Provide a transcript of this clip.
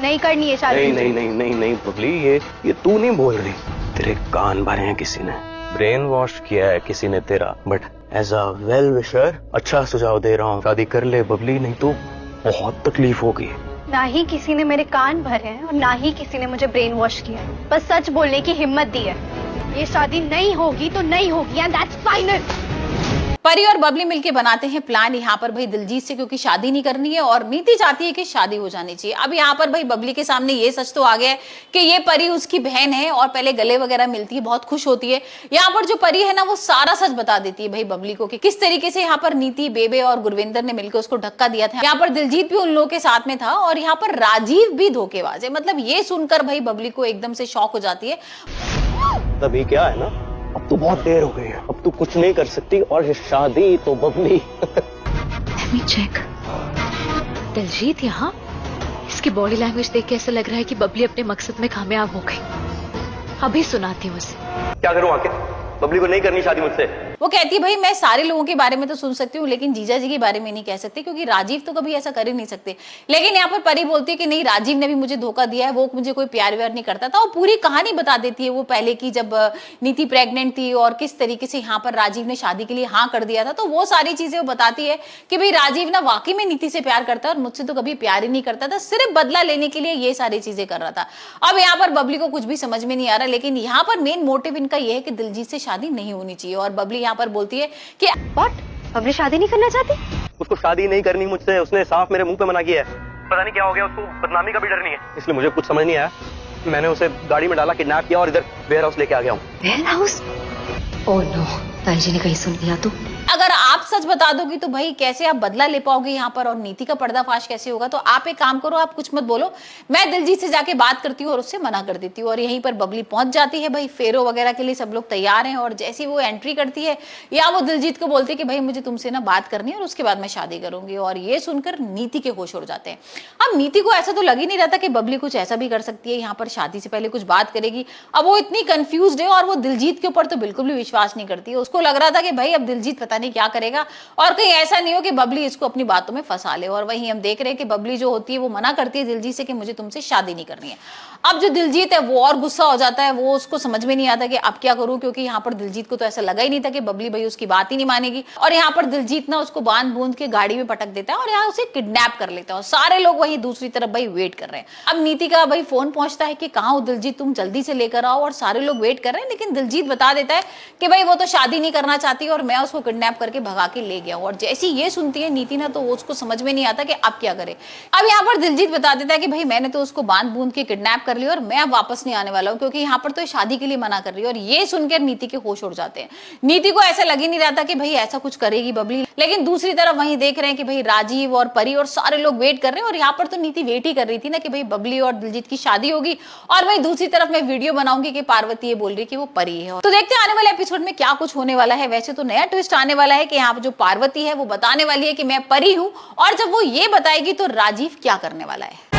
नहीं करनी है शादी। नहीं नहीं नहीं नहीं नहीं बबली, ये तू नहीं बोल रही। तेरे कान भरे हैं किसी ने, ब्रेन वॉश किया है किसी ने तेरा। But as a well wisher अच्छा सुझाव दे रहा हूँ, शादी कर ले बबली, नहीं तो बहुत तकलीफ होगी। ना ही किसी ने मेरे कान भरे हैं और ना ही किसी ने मुझे ब्रेन वॉश किया है। बस सच बोलने की हिम्मत दी है। ये शादी नहीं होगी तो नहीं होगी एंड दैट्स फाइनल। परी और बबली मिलके बनाते हैं प्लान यहाँ पर भाई दिलजीत से, क्योंकि शादी नहीं करनी है और नीति चाहती है कि शादी हो जानी चाहिए। अब यहाँ पर भाई बबली के सामने ये सच तो आ गया है कि ये परी उसकी बहन है और पहले गले वगैरह मिलती है, बहुत खुश होती है। यहाँ पर जो परी है ना वो सारा सच बता देती है भाई बबली को कि किस तरीके से यहाँ पर नीति, बेबे और गुरविंदर ने मिलकर उसको धक्का दिया था। यहाँ पर दिलजीत भी उन लोगों के साथ में था और यहाँ पर राजीव भी धोखेबाज है। मतलब ये सुनकर भाई बबली को एकदम से शॉक हो जाती है। तभी क्या है ना, अब तो बहुत देर हो गई है, अब तो कुछ नहीं कर सकती और ये शादी तो Babli. Let me check. Diljit यहाँ, इसकी बॉडी लैंग्वेज देख के ऐसा लग रहा है कि बबली अपने मकसद में कामयाब हो गई। अभी सुनाती हूँ उसे। क्या करूँ आके, बबली को नहीं करनी शादी मुझसे। वो कहती है भाई मैं सारे लोगों के बारे में तो सुन सकती हूँ लेकिन जीजा जी के बारे में नहीं कह सकती, क्योंकि राजीव तो कभी ऐसा कर ही नहीं सकते। लेकिन यहाँ पर परी बोलती है कि नहीं, राजीव ने भी मुझे धोखा दिया है, वो मुझे कोई प्यार व्यार नहीं करता था। और पूरी कहानी बता देती है वो पहले की, जब नीति प्रेग्नेंट थी और किस तरीके से यहाँ पर राजीव ने शादी के लिए हाँ कर दिया था। तो वो सारी चीजें वो बताती है कि भाई राजीव ना वाकई में नीति से प्यार करता है और मुझसे तो कभी प्यार ही नहीं करता था, सिर्फ बदला लेने के लिए ये सारी चीजें कर रहा था। अब यहाँ पर बबली को कुछ भी समझ में नहीं आ रहा, लेकिन यहाँ पर मेन मोटिव इनका ये है कि दिलजीत से शादी नहीं होनी चाहिए। और बबली यहाँ पर बोलती है कि व्हाट, बबली शादी नहीं करना चाहती? उसको शादी नहीं करनी मुझसे, उसने साफ मेरे मुंह पे मना किया है। पता नहीं क्या हो गया, उसको बदनामी का भी डर नहीं है, इसलिए मुझे कुछ समझ नहीं आया। मैंने उसे गाड़ी में डाला, किडनैप किया और इधर वेयर हाउस लेके आ गया हूँ। Ware house? ओह नो, ताई जी ने कहीं सुन लिया तो? अगर आप सच बता दोगी तो भाई कैसे आप बदला ले पाओगे यहाँ पर, और नीति का पर्दाफाश कैसे होगा। तो आप एक काम करो, आप कुछ मत बोलो, मैं दिलजीत से जाके बात करती हूँ और उससे मना कर देती हूँ। और यहीं पर बबली पहुंच जाती है भाई, फेरो वगैरह के लिए सब लोग तैयार हैं। और जैसी वो एंट्री करती है या वो दिलजीत को बोलती है कि भाई मुझे तुमसे ना बात करनी है और उसके बाद मैं शादी करूंगी। और ये सुनकर नीति के होश उड़ जाते हैं। अब नीति को ऐसा तो लग ही नहीं रहा था कि बबली कुछ ऐसा भी कर सकती है, यहाँ पर शादी से पहले कुछ बात करेगी। अब वो इतनी कंफ्यूज्ड है और वो दिलजीत के ऊपर तो बिल्कुल भी विश्वास नहीं करती है। उसको लग रहा था कि भाई अब दिलजीत पता नहीं क्या करेगा और कहीं ऐसा नहीं हो कि बबली इसको अपनी बातों में फंसा ले। और वहीं हम देख रहे हैं कि बबली जो होती है वो मना करती है दिलजीत से कि मुझे तुमसे शादी नहीं करनी है। अब जो दिलजीत है वो और गुस्सा हो जाता है, वो उसको समझ में नहीं आता कि अब क्या करूं, क्योंकि यहाँ पर दिलजीत को तो ऐसा लगा ही नहीं था कि बबली भाई उसकी बात ही नहीं मानेगी। और यहाँ पर दिलजीत ना उसको बांध बूंद के गाड़ी में पटक देता है और यहाँ उसे किडनैप कर लेता है। और सारे लोग वही दूसरी तरफ भाई वेट कर रहे हैं। अब नीति का भाई फोन पहुंचता है कि कहाँ हो दिलजीत, तुम जल्दी से लेकर आओ। और सारे लोग वेट कर रहे हैं, लेकिन दिलजीत बता देता है कि भाई वो तो शादी नहीं करना चाहती और मैं उसको किडनैप करके भगा के ले गया हूँ। और जैसी ये सुनती है नीति ना, तो उसको समझ में नहीं आता कि अब क्या करे। अब यहाँ पर दिलजीत बता देता है कि भाई मैंने तो उसको बांध बूंद के किडनैप कर लिया और मैं अब वापस नहीं आने वाला हूँ, क्योंकि यहाँ पर तो शादी के लिए मना कर रही है। और ये सुनकर नीति के होश उड़ जाते हैं। नीति को ऐसा लग ही नहीं रहा था कि भाई ऐसा कुछ करेगी बबली, लेकिन दूसरी तरफ वहीं देख रहे हैं कि भाई राजीव और परी और सारे लोग वेट कर रहे हैं। और यहाँ पर तो नीति वेट ही कर रही थी ना कि भाई बबली और दिलजीत की शादी होगी। और वहीं दूसरी तरफ मैं वीडियो बनाऊंगी कि पार्वती ये बोल रही कि वो परी है। तो देखते हैं आने वाले एपिसोड में क्या कुछ होने वाला है। वैसे तो नया ट्विस्ट आने वाला है कि यहाँ पर जो पार्वती है वो बताने वाली है कि मैं परी हूँ, और जब वो ये बताएगी तो राजीव क्या करने वाला है।